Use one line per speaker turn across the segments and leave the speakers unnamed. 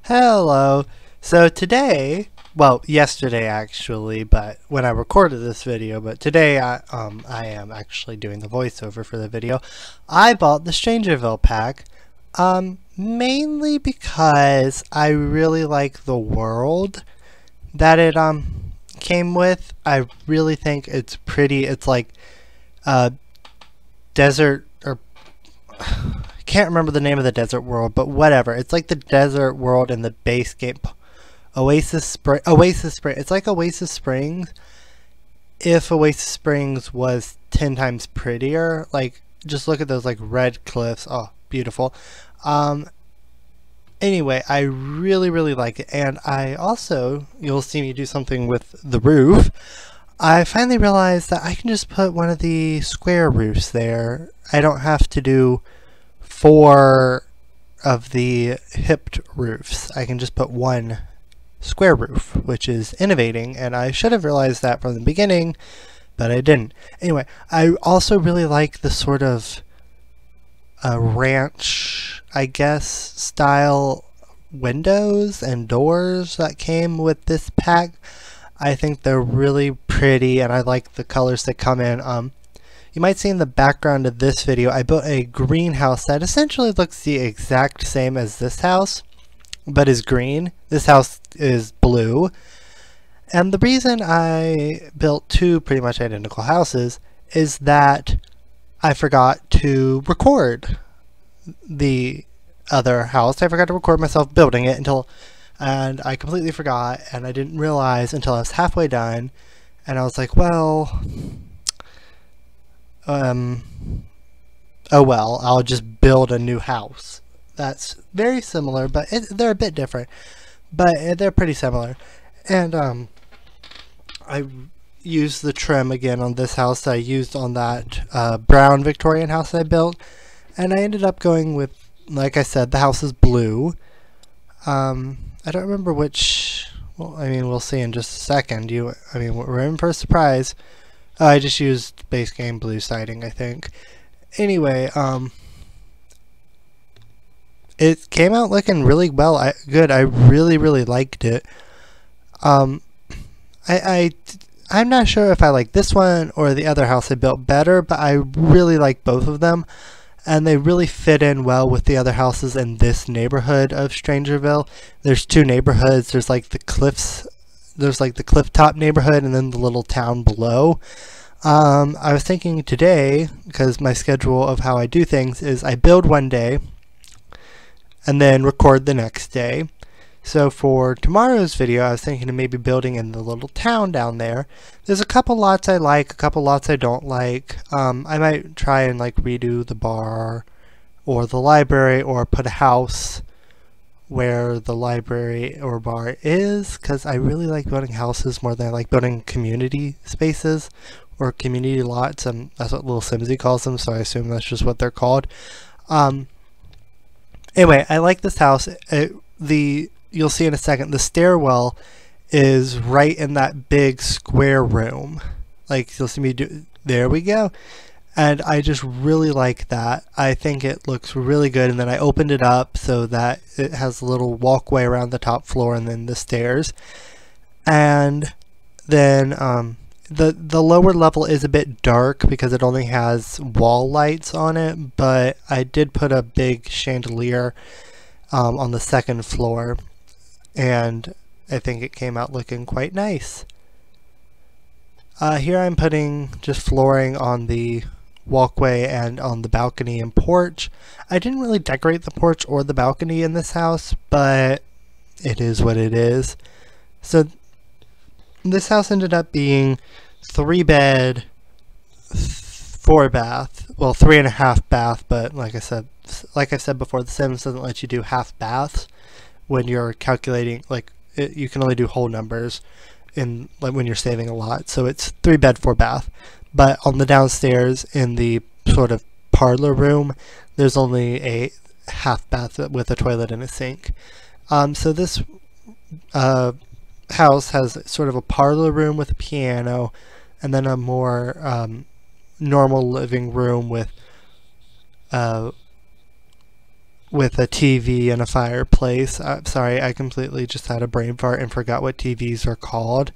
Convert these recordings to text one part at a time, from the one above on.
Hello. So today, well, yesterday actually, but when I recorded this video, but today I am actually doing the voiceover for the video. I bought the Strangerville pack, mainly because I really like the world that it came with. I really think it's pretty. It's like desert or can't remember the name of the desert world, but whatever. It's like the desert world in the base game. Oasis Spring. It's like Oasis Springs if Oasis Springs was 10 times prettier. Like, just look at those like red cliffs. Oh, beautiful. Um, anyway, I really like it, and I also, you'll see me do something with the roof. I finally realized that I can just put one of the square roofs there. I don't have to do 4 of the hipped roofs. I can just put one square roof, which is innovating, and I should have realized that from the beginning, but I didn't. Anyway, I also really like the sort of ranch, I guess, style windows and doors that came with this pack. I think they're really pretty, and I like the colors that come in. You might see in the background of this video, I built a greenhouse that essentially looks the exact same as this house, but is green. This house is blue. And the reason I built 2 pretty much identical houses is that I forgot to record the other house. I forgot to record myself building it and I completely forgot, and I didn't realize until I was halfway done, and I was like, well, oh well, I'll just build a new house. That's very similar, but they're a bit different, but they're pretty similar. And I used the trim again on this house that I used on that brown Victorian house I built, and I ended up going with, like I said, the house is blue. I don't remember which. Well, I mean, we'll see in just a second. We're in for a surprise. I just used base game blue siding, I think. Anyway, it came out looking really good. I really liked it. I'm not sure if I like this one or the other house I built better, but I really like both of them, and they really fit in well with the other houses in this neighborhood of Strangerville. There's 2 neighborhoods. There's like the cliffs. There's like the cliff top neighborhood and then the little town below. I was thinking today, because my schedule of how I do things is I build one day and then record the next day. So for tomorrow's video, I was thinking of maybe building in the little town down there. There's a couple lots I like, a couple lots I don't like. I might try and like redo the bar or the library, or put a house where the library or bar is, because I really like building houses more than I like building community spaces or community lots, and that's what Little Simsy calls them, so I assume that's just what they're called. Anyway, I like this house. You'll see in a second, the stairwell is right in that big square room. Like, you'll see me do, there we go. And I just really like that. I think it looks really good, and then I opened it up so that it has a little walkway around the top floor and then the stairs. And then the lower level is a bit dark because it only has wall lights on it, but I did put a big chandelier on the 2nd floor, and I think it came out looking quite nice. Here I'm putting just flooring on the walkway and on the balcony and porch. I didn't really decorate the porch or the balcony in this house, but it is what it is. So this house ended up being 3 bed, 4 bath, well, 3.5 bath, but like I've said before, The Sims doesn't let you do half baths when you're calculating, like, you can only do whole numbers in, like, when you're saving a lot. So it's 3 bed, 4 bath. But on the downstairs in the sort of parlor room, there's only a half bath with a toilet and a sink. So this house has sort of a parlor room with a piano, and then a more normal living room with with a TV and a fireplace. Sorry, I completely just had a brain fart and forgot what TVs are called.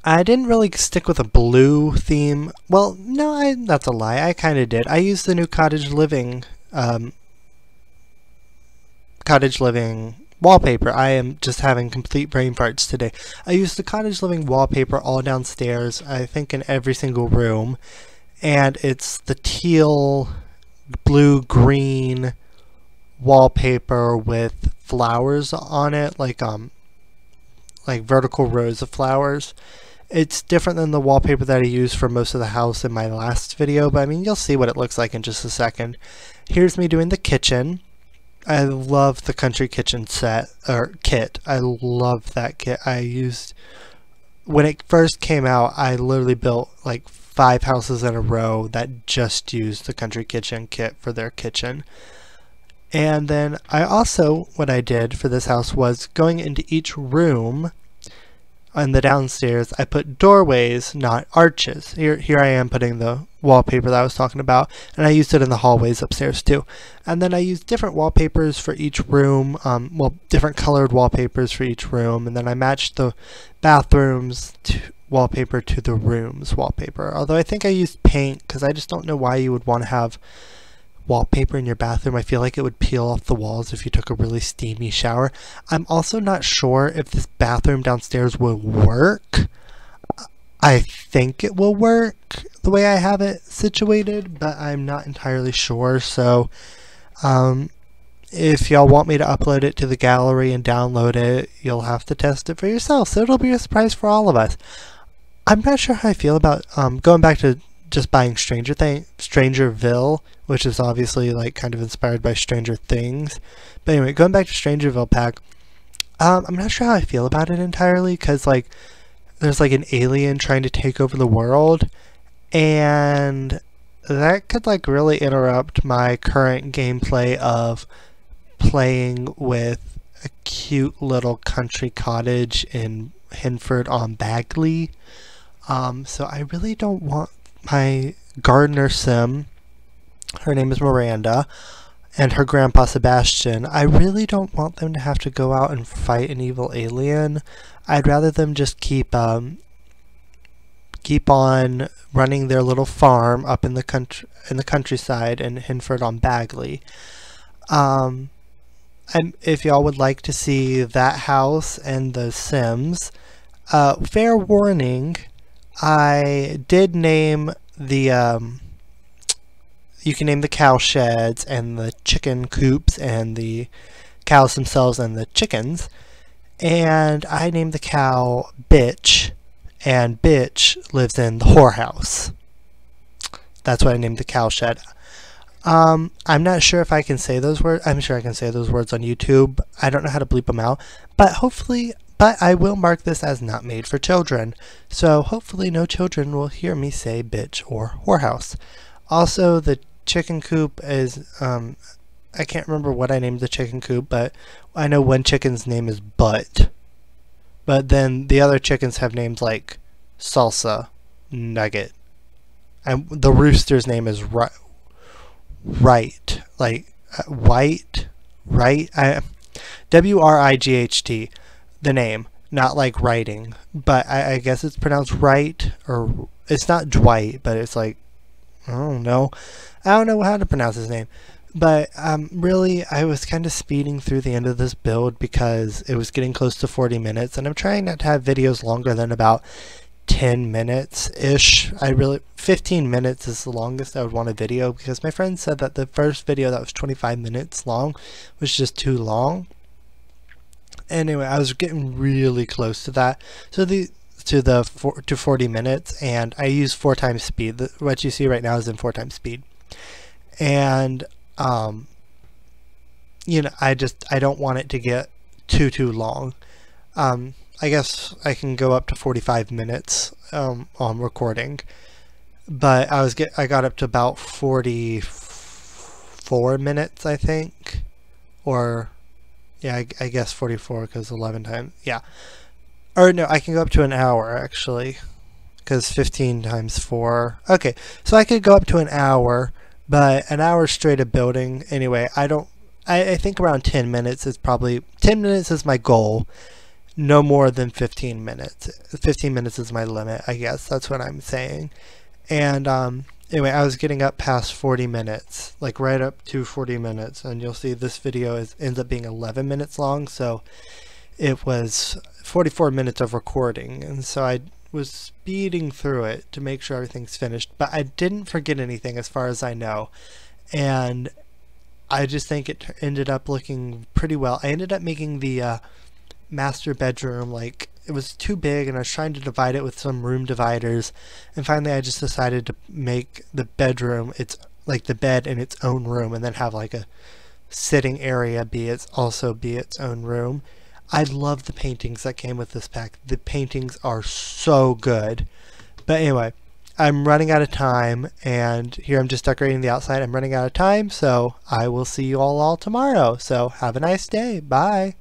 I didn't really stick with a blue theme. Well, no, that's a lie. I kind of did. I used the new cottage living wallpaper. I am just having complete brain farts today. I used the cottage living wallpaper all downstairs, I think in every single room. And it's the teal, blue, green wallpaper with flowers on it, like vertical rows of flowers. It's different than the wallpaper that I used for most of the house in my last video, but I mean, you'll see what it looks like in just a second. Here's me doing the kitchen. I love the country kitchen kit. I love that kit. When it first came out, I literally built like 5 houses in a row that just used the country kitchen kit for their kitchen. And then what I did for this house was going into each room on the downstairs, I put doorways, not arches. Here I am putting the wallpaper that I was talking about, and I used it in the hallways upstairs too. And then I used different wallpapers for each room, different colored wallpapers for each room, and then I matched the bathrooms wallpaper to the room's wallpaper. Although I think I used paint, because I just don't know why you would want to have wallpaper in your bathroom. I feel like it would peel off the walls if you took a really steamy shower. I'm also not sure if this bathroom downstairs will work. I think it will work the way I have it situated, but I'm not entirely sure. So if y'all want me to upload it to the gallery and download it, you'll have to test it for yourself. So it'll be a surprise for all of us. I'm not sure how I feel about going back to just buying Strangerville, which is obviously like kind of inspired by Stranger Things. But anyway, going back to Strangerville pack, I'm not sure how I feel about it entirely, because like there's like an alien trying to take over the world, and that could like really interrupt my current gameplay of playing with a cute little country cottage in Hinford on Bagley. So I really don't want my gardener sim, her name is Miranda, and her grandpa Sebastian, I really don't want them to have to go out and fight an evil alien. I'd rather them just keep on running their little farm up in the countryside in Hinford on Bagley. And if y'all would like to see that house and the Sims, fair warning, I did name the you can name the cow sheds and the chicken coops and the cows themselves and the chickens, and I named the cow Bitch, and Bitch lives in the whorehouse. That's what I named the cow shed. I'm not sure if I can say those words. I'm sure I can say those words on YouTube. I don't know how to bleep them out, but I will mark this as not made for children. So hopefully no children will hear me say bitch or whorehouse. Also, the chicken coop is, I can't remember what I named the chicken coop, but I know one chicken's name is Butt. But then the other chickens have names like Salsa, Nugget. And the rooster's name is Right, like White, Right? W-R-I-G-H-T, the name, not like writing. But I guess it's pronounced right, or it's not Dwight, but it's like, I don't know how to pronounce his name. But really, I was kind of speeding through the end of this build because it was getting close to 40 minutes, and I'm trying not to have videos longer than about 10 minutes-ish. 15 minutes is the longest I would want a video, because my friend said that the first video that was 25 minutes long was just too long. Anyway, I was getting really close to that. So to 40 minutes, and I used 4 times speed. What you see right now is in 4 times speed. And you know, I don't want it to get too long. I guess I can go up to 45 minutes on recording, but I got up to about 44 minutes, I think, or yeah, I guess 44 because 11 times, yeah, or no, I can go up to an hour actually, because 15 times 4. Okay, so I could go up to an hour, But an hour straight of building, anyway, I think around 10 minutes is probably, 10 minutes is my goal. No more than 15 minutes. 15 minutes is my limit, I guess. That's what I'm saying. And anyway, I was getting up past 40 minutes, like right up to 40 minutes. And you'll see this video ends up being 11 minutes long. So it was 44 minutes of recording. And so I was speeding through it to make sure everything's finished, but I didn't forget anything as far as I know, and I just think it ended up looking pretty well. I ended up making the master bedroom, like, it was too big and I was trying to divide it with some room dividers, and finally I just decided to make the bedroom, it's like the bed in its own room, and then have like a sitting area also be its own room. I love the paintings that came with this pack. The paintings are so good. But anyway, I'm running out of time, and here I'm just decorating the outside. I'm running out of time, so I will see you all tomorrow. So have a nice day. Bye.